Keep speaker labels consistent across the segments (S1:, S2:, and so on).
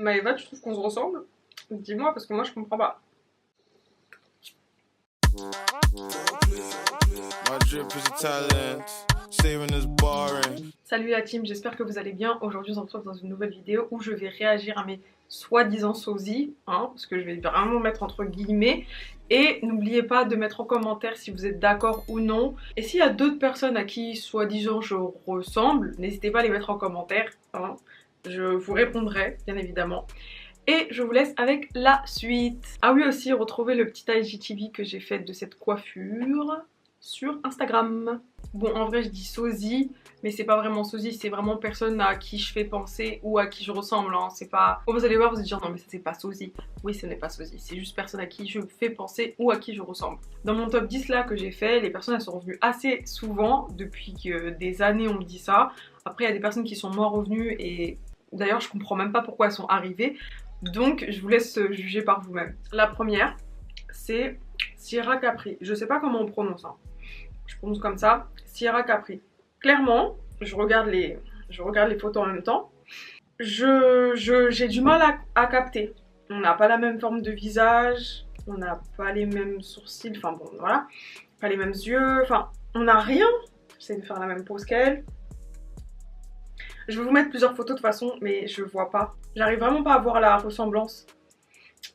S1: Maëva, tu trouves qu'on se ressemble? Dis-moi parce que moi je comprends pas. Salut la team, j'espère que vous allez bien. Aujourd'hui on se retrouve dans une nouvelle vidéo où je vais réagir à mes soi-disant sosies, hein, parce que je vais vraiment mettre entre guillemets. Et n'oubliez pas de mettre en commentaire si vous êtes d'accord ou non. Et s'il y a d'autres personnes à qui soi-disant je ressemble, n'hésitez pas à les mettre en commentaire, hein. Je vous répondrai bien évidemment. Et je vous laisse avec la suite. Ah oui, aussi retrouvez le petit IGTV que j'ai fait de cette coiffure sur Instagram. Bon, en vrai je dis sosie, mais c'est pas vraiment sosie, c'est vraiment personne à qui je fais penser ou à qui je ressemble, hein. C'est pas... Oh, vous allez voir, vous allez dire non mais ça c'est pas sosie. Oui, ce n'est pas sosie, c'est juste personne à qui je fais penser ou à qui je ressemble. Dans mon top 10 là que j'ai fait, les personnes elles sont revenues assez souvent, depuis que des années on me dit ça. Après il y a des personnes qui sont moins revenues et d'ailleurs je comprends même pas pourquoi elles sont arrivées. Donc je vous laisse juger par vous-même. La première, c'est Sierra Capri. Je sais pas comment on prononce, hein. Je prononce comme ça, Sierra Capri. Clairement, je regarde les photos en même temps. J'ai du mal à capter. On n'a pas la même forme de visage, on n'a pas les mêmes sourcils, enfin bon voilà, pas les mêmes yeux, enfin on n'a rien. J'essaie de faire la même pose qu'elle. Je vais vous mettre plusieurs photos de toute façon, mais je vois pas. J'arrive vraiment pas à voir la ressemblance.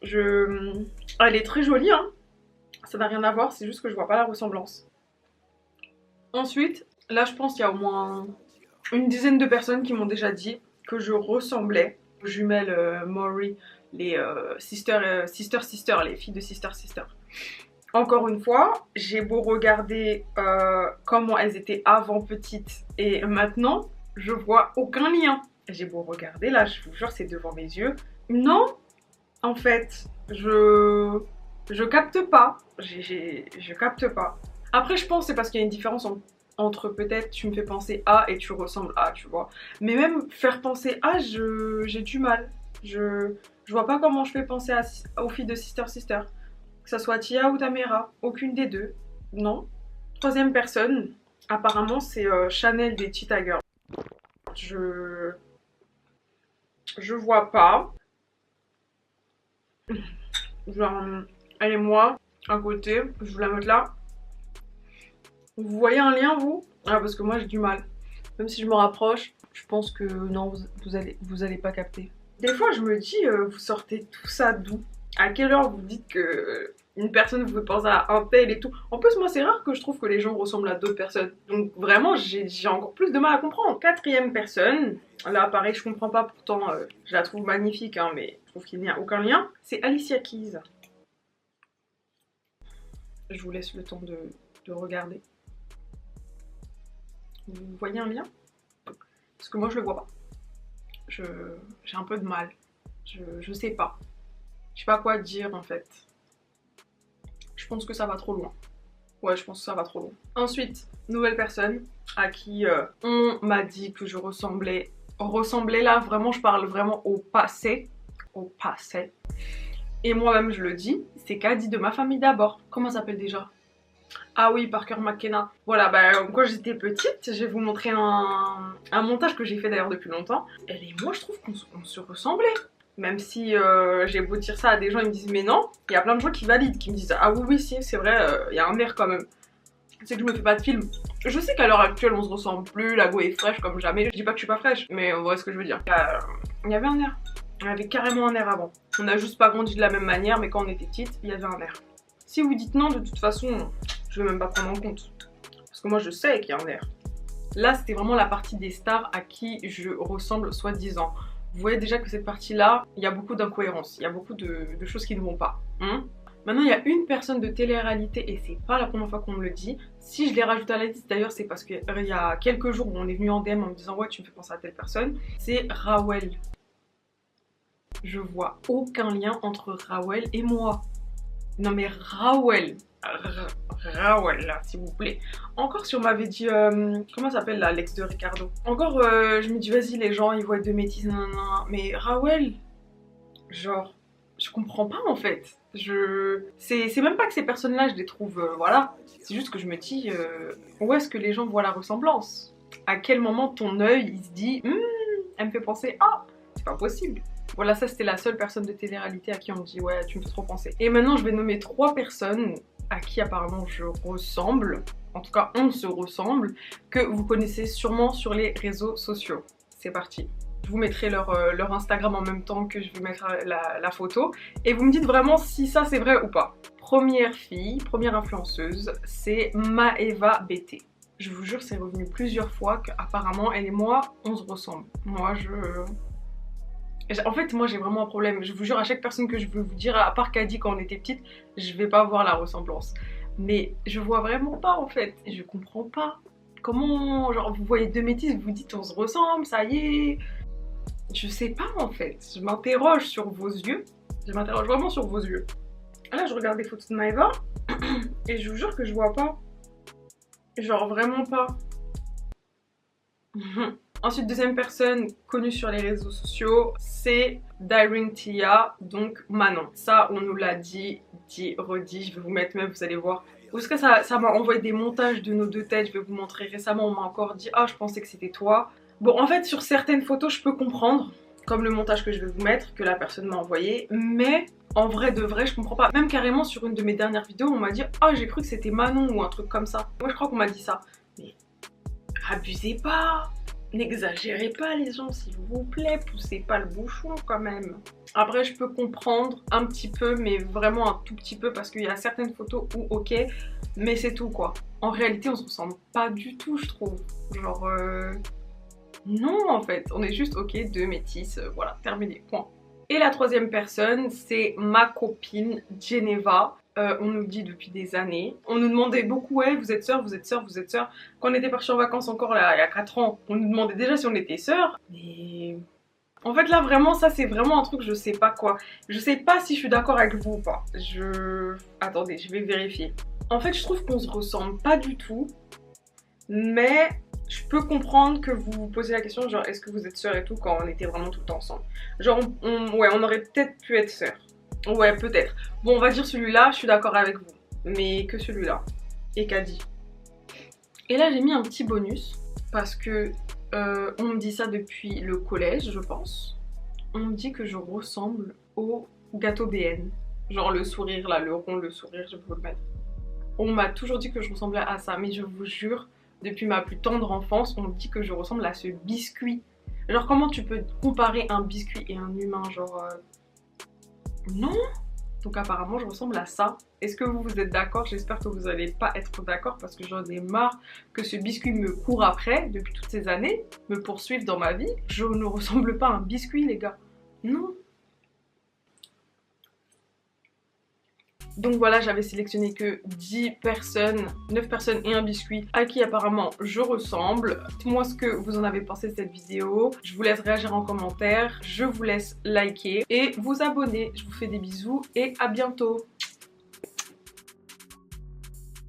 S1: Elle est très jolie, hein. Ça n'a rien à voir, c'est juste que je vois pas la ressemblance. Ensuite, là je pense qu'il y a au moins une dizaine de personnes qui m'ont déjà dit que je ressemblais aux jumelles Maury, les sister, les filles de sister. Encore une fois, j'ai beau regarder comment elles étaient avant petites et maintenant, je vois aucun lien. J'ai beau regarder, là, je vous jure, c'est devant mes yeux. Non, en fait, je capte pas. Je capte pas. Après, je pense que c'est parce qu'il y a une différence entre peut-être tu me fais penser à et tu ressembles à, tu vois. Mais même faire penser à, j'ai du mal. Je vois pas comment je fais penser aux filles de sister. Que ça soit Tia ou Tamera, aucune des deux. Non. Troisième personne, apparemment, c'est Chanel des Cheetah Girls. Je vois pas. Genre, elle et moi, à côté, je vous la mets là. Vous voyez un lien, vous? Ah, parce que moi, j'ai du mal. Même si je me rapproche, je pense que non, vous allez pas capter. Des fois, je me dis, vous sortez tout ça d'où? À quelle heure vous dites que une personne vous fait penser à un tel et tout? En plus, moi, c'est rare que je trouve que les gens ressemblent à d'autres personnes. Donc, vraiment, j'ai encore plus de mal à comprendre. Quatrième personne, là, pareil, je comprends pas, pourtant, je la trouve magnifique, hein, mais je trouve qu'il n'y a aucun lien. C'est Alicia Keys. Je vous laisse le temps de regarder. Vous voyez un lien? Parce que moi, je le vois pas. J'ai un peu de mal. Je sais pas. Je sais pas quoi dire, en fait. Je pense que ça va trop loin. Ouais, je pense que ça va trop loin. Ensuite, nouvelle personne à qui on m'a dit que je ressemblais. Ressemblait là, vraiment, je parle vraiment au passé. Au passé. Et moi-même, je le dis, c'est Caddy de Ma Famille d'abord. Comment ça s'appelle déjà? Ah oui, Parker McKenna. Voilà, bah quand j'étais petite, je vais vous montrer un montage que j'ai fait d'ailleurs depuis longtemps. Elle et moi, je trouve qu'on se ressemblait. Même si j'ai beau dire ça à des gens, ils me disent mais non. Il y a plein de gens qui valident, qui me disent ah oui, oui, si, c'est vrai, il y a un air quand même. C'est que je me fais pas de film. Je sais qu'à l'heure actuelle, on se ressemble plus, la go est fraîche comme jamais. Je dis pas que je suis pas fraîche, mais vous voyez ce que je veux dire. Il y avait un air. Il y avait carrément un air avant. On n'a juste pas grandi de la même manière, mais quand on était petite, il y avait un air. Si vous dites non, de toute façon, je vais même pas prendre en compte. Parce que moi, je sais qu'il y a un air. Là, c'était vraiment la partie des stars à qui je ressemble soi-disant. Vous voyez déjà que cette partie-là, il y a beaucoup d'incohérences. Il y a beaucoup de choses qui ne vont pas. Maintenant, il y a une personne de télé-réalité, et c'est pas la première fois qu'on me le dit. Si je l'ai rajouté à la liste, d'ailleurs, c'est parce qu'il y a quelques jours où on est venu en DM en me disant ouais, tu me fais penser à telle personne. C'est Rawel. Je vois aucun lien entre Rawel et moi. Non mais Rawel, là, s'il vous plaît. Encore si on m'avait dit, comment s'appelle là, l'ex de Ricardo. Encore, je me dis vas-y les gens, ils voient deux métis, nan. Mais Rawel, genre, je comprends pas en fait. C'est même pas que ces personnes-là, je les trouve, voilà. C'est juste que je me dis, où est-ce que les gens voient la ressemblance? À quel moment ton œil, il se dit, elle me fait penser, ah, c'est pas possible. Voilà, ça c'était la seule personne de télé-réalité à qui on me dit ouais, tu me fais trop penser. Et maintenant je vais nommer 3 personnes à qui apparemment je ressemble, en tout cas on se ressemble, que vous connaissez sûrement sur les réseaux sociaux. C'est parti. Je vous mettrai leur Instagram en même temps que je vais mettre la photo. Et vous me dites vraiment si ça c'est vrai ou pas. Première fille, première influenceuse, c'est Maeva BT. Je vous jure, c'est revenu plusieurs fois qu'apparemment elle et moi, on se ressemble. En fait, moi j'ai vraiment un problème. Je vous jure, à chaque personne que je veux vous dire, à part Kadi quand on était petite, je vais pas voir la ressemblance. Mais je vois vraiment pas en fait. Je comprends pas. Comment, genre, vous voyez deux métis, vous vous dites on se ressemble, ça y est. Je sais pas en fait. Je m'interroge sur vos yeux. Je m'interroge vraiment sur vos yeux. Là, je regarde des photos de Maeva et je vous jure que je vois pas. Genre vraiment pas. Ensuite, deuxième personne connue sur les réseaux sociaux, c'est Daring Tia, donc Manon. Ça, on nous l'a dit, redit, je vais vous mettre même, vous allez voir. Parce que ça m'a envoyé des montages de nos deux têtes, je vais vous montrer. Récemment, on m'a encore dit « Ah, je pensais que c'était toi ». Bon, en fait, sur certaines photos, je peux comprendre, comme le montage que je vais vous mettre, que la personne m'a envoyé, mais en vrai de vrai, je comprends pas. Même carrément, sur une de mes dernières vidéos, on m'a dit « Ah, j'ai cru que c'était Manon » ou un truc comme ça. Moi, je crois qu'on m'a dit ça. Mais abusez pas! N'exagérez pas les gens s'il vous plaît, poussez pas le bouchon quand même. Après je peux comprendre un petit peu, mais vraiment un tout petit peu, parce qu'il y a certaines photos où ok, mais c'est tout quoi. En réalité on se ressemble pas du tout je trouve. Genre non en fait, on est juste ok deux métis, voilà, terminé, point. Et la troisième personne c'est ma copine Geneva. On nous le dit depuis des années. On nous demandait beaucoup, ouais, vous êtes sœurs, vous êtes sœurs, vous êtes sœurs. Quand on était partis en vacances encore là, il y a 4 ans, on nous demandait déjà si on était sœurs. Mais en fait là vraiment, ça c'est vraiment un truc, je sais pas quoi. Je sais pas si je suis d'accord avec vous ou pas. Attendez, je vais vérifier. En fait je trouve qu'on se ressemble pas du tout. Mais je peux comprendre que vous vous posez la question genre est-ce que vous êtes sœurs et tout quand on était vraiment tout le temps ensemble. Genre ouais, on aurait peut-être pu être sœurs. Ouais, peut-être. Bon, on va dire celui-là, je suis d'accord avec vous. Mais que celui-là. Et Kadi. Et là, j'ai mis un petit bonus. Parce que on me dit ça depuis le collège, je pense. On me dit que je ressemble au gâteau BN. Genre le sourire là, le rond, le sourire, je peux vous le mettre. On m'a toujours dit que je ressemblais à ça. Mais je vous jure, depuis ma plus tendre enfance, on me dit que je ressemble à ce biscuit. Genre, comment tu peux comparer un biscuit et un humain, genre... Non. Donc apparemment je ressemble à ça. Est-ce que vous êtes d'accord? J'espère que vous n'allez pas être d'accord parce que j'en ai marre que ce biscuit me court après depuis toutes ces années, me poursuive dans ma vie. Je ne ressemble pas à un biscuit les gars. Non. Donc voilà, j'avais sélectionné que 10 personnes, 9 personnes et un biscuit à qui apparemment je ressemble. Dites-moi ce que vous en avez pensé de cette vidéo. Je vous laisse réagir en commentaire, je vous laisse liker et vous abonner. Je vous fais des bisous et à bientôt.